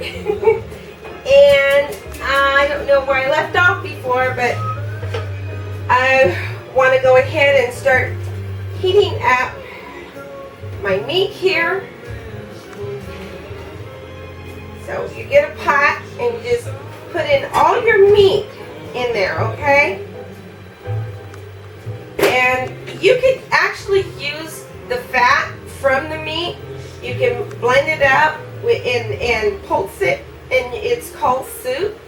And I don't know where I left off before, but I want to go ahead and start heating up my meat here. So you get a pot and you just put in all your meat in there, okay? And you can actually use the fat from the meat. You can blend it up and pulse it, and it's called soup.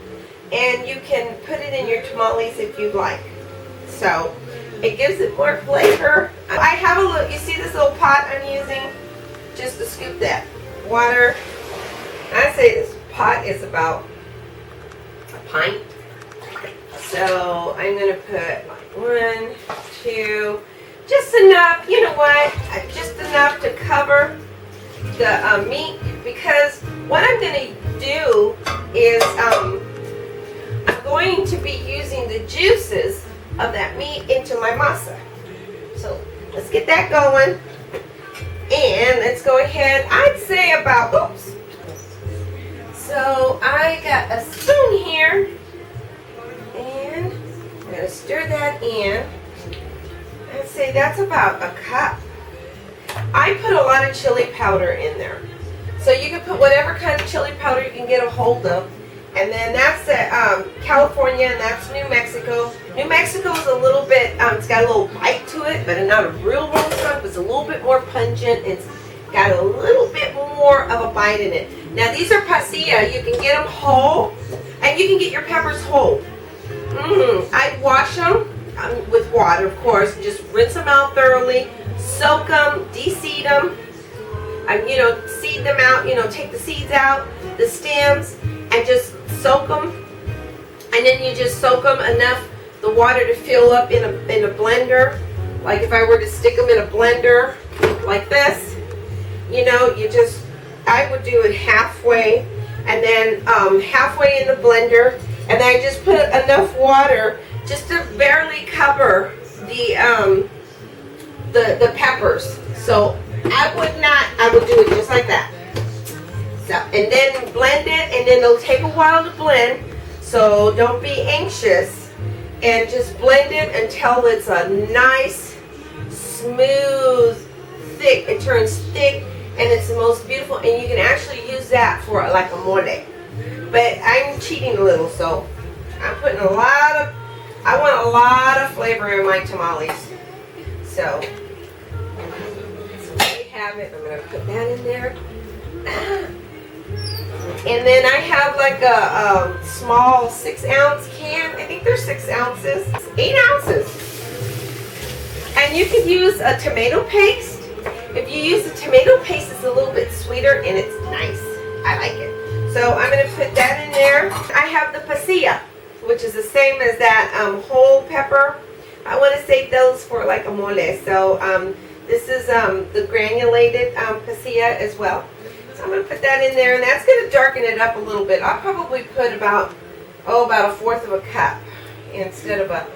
And you can put it in your tamales if you'd like. So it gives it more flavor. I have a look. You see this little pot I'm using just to scoop that water. I say this pot is about a pint. So I'm going to put like 1, 2, just enough, you know what, just enough to cover the meat, because what I'm going to do is I'm going to be using the juices of that meat into my masa. So let's get that going, and let's go ahead, I'd say about, oops, so I got a spoon here, and I'm going to stir that in. I'd say that's about a cup. I put a lot of chili powder in there. So you can put whatever kind of chili powder you can get a hold of. And then that's California, and that's New Mexico. New Mexico is a little bit, it's got a little bite to it, but not a real skunk. It's a little bit more pungent. It's got a little bit more of a bite in it. Now these are pasilla. You can get them whole, and you can get your peppers whole. I'd wash them with water, of course. Just rinse them out thoroughly, soak them, de-seed them, seed them out, take the seeds out, the stems, and just soak them. And then you just soak them enough, the water to fill up in a blender. Like if I were to stick them in a blender like this, I would do it halfway, and then halfway in the blender, and then I just put enough water just to barely cover the peppers. So I would do it just like that. So, and then blend it, and then it'll take a while to blend, so don't be anxious, and just blend it until it's a nice, smooth, thick, it turns thick, and it's the most beautiful, and you can actually use that for like a mole. But I'm cheating a little, so I'm putting I want a lot of flavor in my tamales. So there you have it. I'm going to put that in there. And then I have like a small 6-ounce can. I think they're 6 ounces. 8 ounces. And you can use a tomato paste. If you use the tomato paste, it's a little bit sweeter and it's nice. I like it. So I'm going to put that in there. I have the pasilla, which is the same as that whole pepper. I want to save those for like a mole. So this is the granulated pasilla as well. So I'm going to put that in there, and that's going to darken it up a little bit. I'll probably put about a 1/4 of a cup instead of a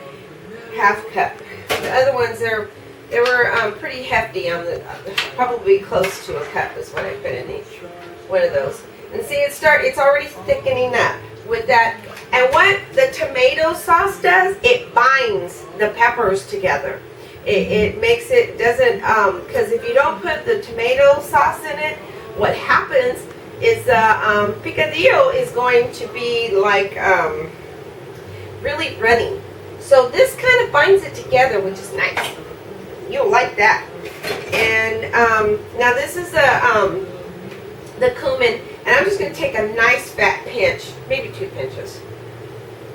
1/2 cup. The other ones, they were pretty hefty on the, probably close to a cup is what I put in each one of those. And see, it's already thickening up with that. And what the tomato sauce does, it binds the peppers together. It makes it, doesn't, because if you don't put the tomato sauce in it, what happens is picadillo is going to be like really runny. So this kind of binds it together, which is nice. You'll like that. And now this is the cumin, and I'm just going to take a nice fat pinch, maybe 2 pinches,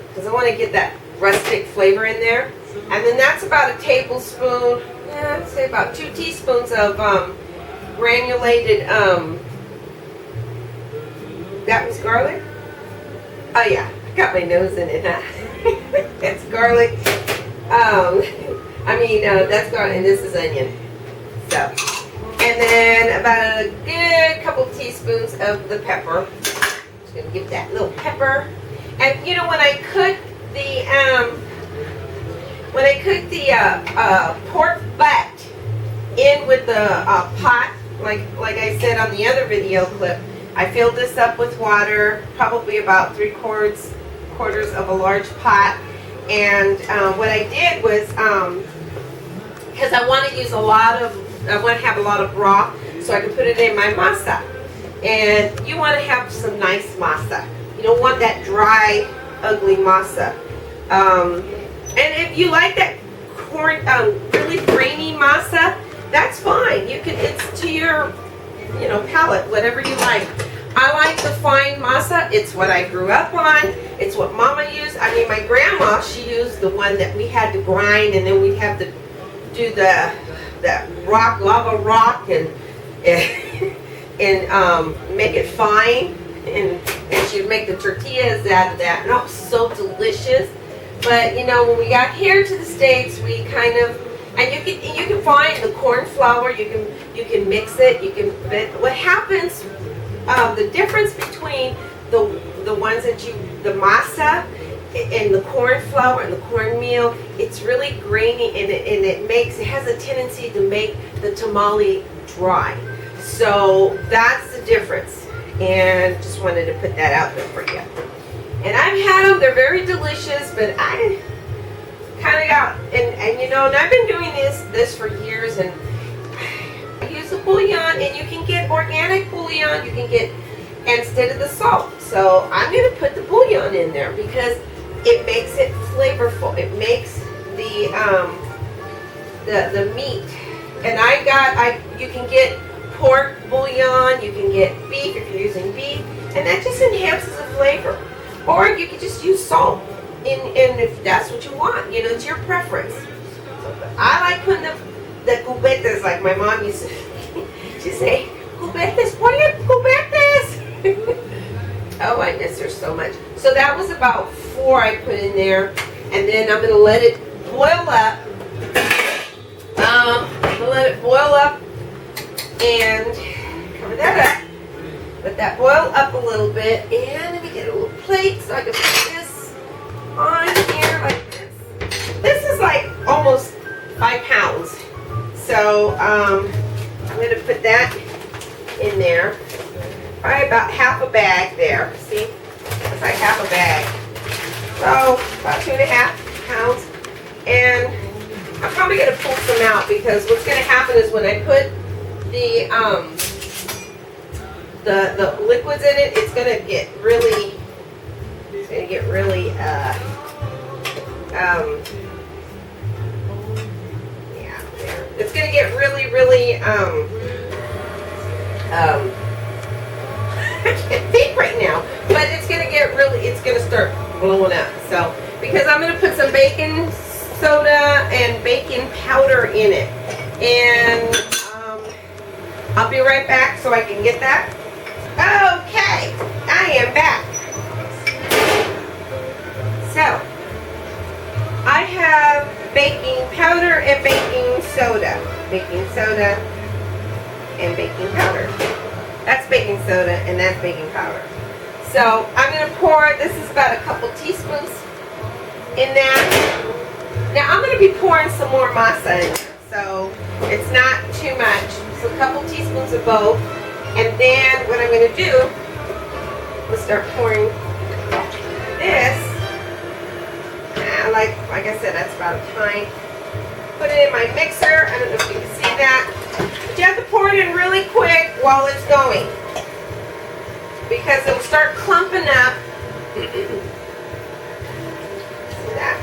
because I want to get that rustic flavor in there. And then that's about a tablespoon, I'd say about 2 teaspoons of granulated, that was garlic? Oh yeah, I got my nose in it, huh? That's garlic. That's garlic, and this is onion. So, and then about a good couple teaspoons of the pepper. Just gonna give that little pepper. And when I cook the pork butt in with the pot, like I said on the other video clip, I filled this up with water, probably about 3/4 of a large pot. And what I did was, because I want to have a lot of broth, so I can put it in my masa. And you want to have some nice masa. You don't want that dry, ugly masa. And if you like that corn, really grainy masa, that's fine. It's to your, palate, whatever you like. I like the fine masa. It's what I grew up on. It's what Mama used. I mean, my grandma, she used the one that we had to grind, and then we'd have to do the lava rock and make it fine, and she'd make the tortillas out of that, and it was so delicious. But when we got here to the States, we kind of, and you can find the corn flour. You can mix it. But what happens? The difference between the ones the masa and the corn flour and the cornmeal, it's really grainy, and it has a tendency to make the tamale dry. So that's the difference, and just wanted to put that out there for you. And I've had them; they're very delicious. But I kind of got and I've been doing this for years, and I use a bouillon, and you can get organic bouillon. You can get instead of the salt. So I'm going to put the bouillon in there because it makes it flavorful. It makes the meat. And you can get pork bouillon, you can get beef if you're using beef, and that just enhances the flavor. Or you can just use salt, and if that's what you want, it's your preference. So, I like putting the cubetas, like my mom used to. She'd say, "Cubetas, ponle cubetas." Oh, I miss her so much. So that was about 4 I put in there, and then I'm gonna let it boil up. I'm gonna let it boil up and cover that up. Let that boil up a little bit, and let me get a little plate so I can put this on here like this. This is like almost 5 pounds. So I'm gonna put that in there. Probably about half a bag there. See? It's like half a bag. So about 2.5 pounds. And I'm probably gonna pull some out, because what's gonna happen is when I put the liquids in it, it's gonna get really yeah, there. It's gonna get really I can't think right now, but it's gonna start blowing up. So, because I'm gonna put some baking soda and baking powder in it, and I'll be right back so I can get that. Okay, I am back. So, I have baking powder and baking soda. Baking soda and baking powder. That's baking soda and that's baking powder. So I'm going to pour, this is about a couple teaspoons in that. Now I'm going to be pouring some more masa in there, so it's not too much. So a couple teaspoons of both. And then what I'm going to do is start pouring this. And like I said, that's about a pint. Put it in my mixer. I don't know if you can see that. But you have to pour it in really quick while it's going, because it'll start clumping up. See that?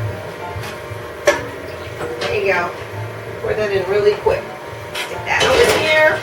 There you go. Pour that in really quick. Stick that over here.